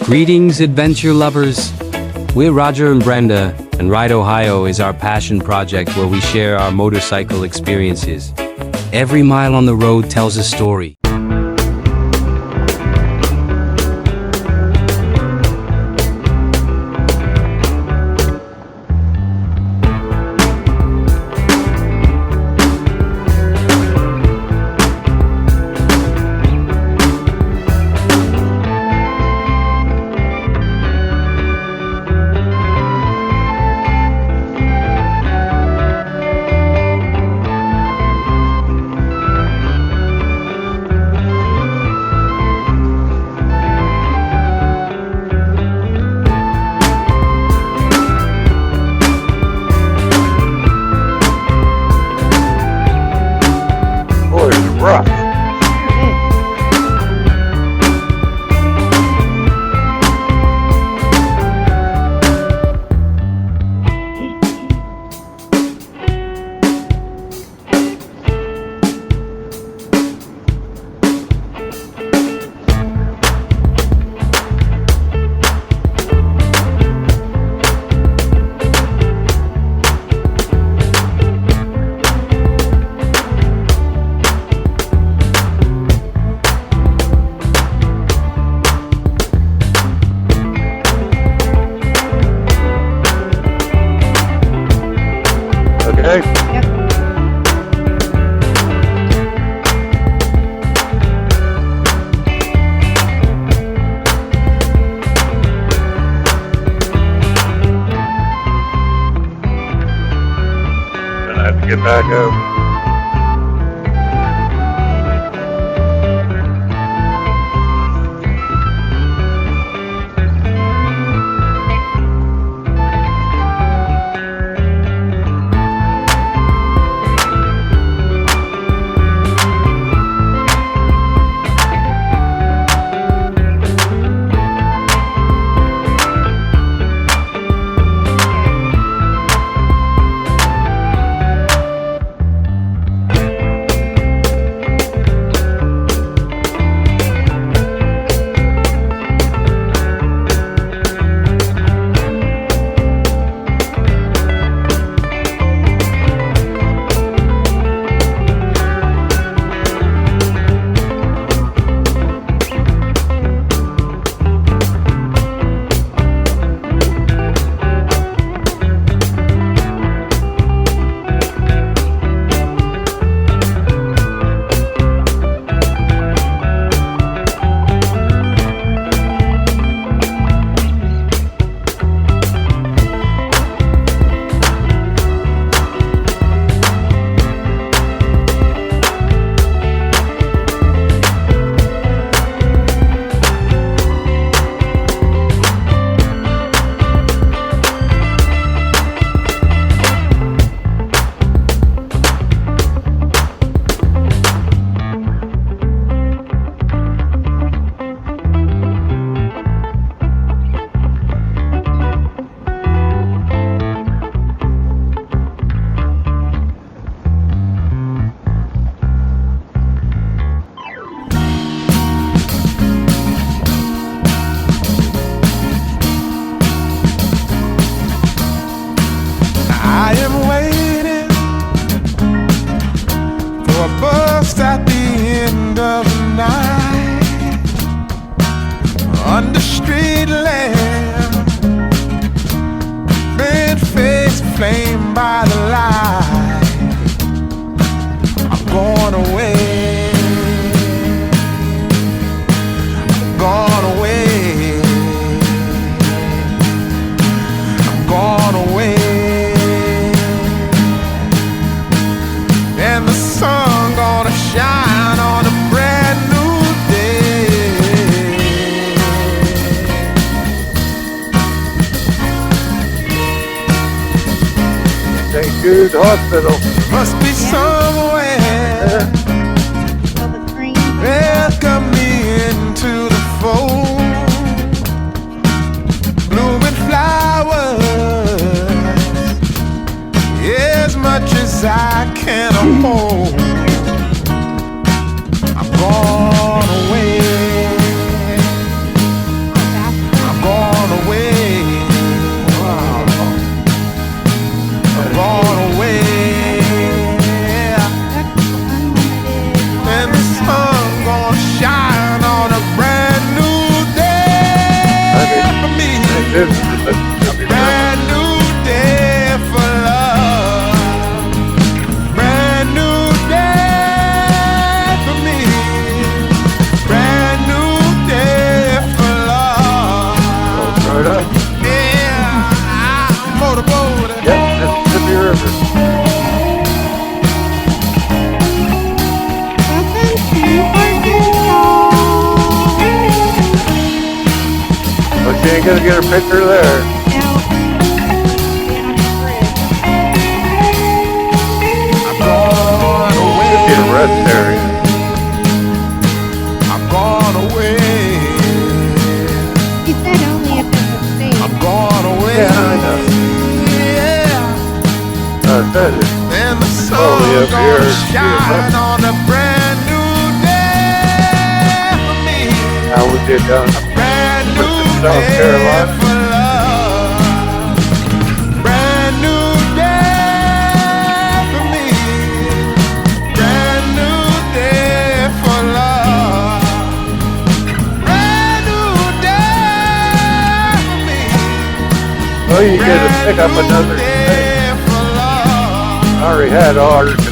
Greetings, adventure lovers. We're Roger and Brenda, and Ride Ohio is our passion project where we share our motorcycle experiences. Every mile on the road tells a story. Rough. Okay. Yep. Gonna have to get back up. I am waiting for a bus at the end of the night, under street lamp, bent face flamed by the light. I'm going away, I'm gone away, I'm gone away. And the sun gonna shine on a brand new day. St. Jude Hospital. Must be somewhere welcome me into the fold. Blooming flowers, as much as I can hold. I'm gone away. visitors. That'd be Brand new day for love. Brand new day for me. Brand new day for love. perfect. Right up. Yeah, I'm motorboating. Yep, Mississippi River. But she ain't gonna get her picture there. I'm gone away. Just need a rest area. I'm gone away. He said only if it was safe. I'm gone away. Yeah, I know. Yeah. I said it. And the sun Slowly up gonna here. shine on a brand new day for me. How we get down Brand new South day Carolina. for love. Brand new day for me. Brand new day for love. Brand new day for me. Well, you get to pick up another thing. Day for love. I already had orders.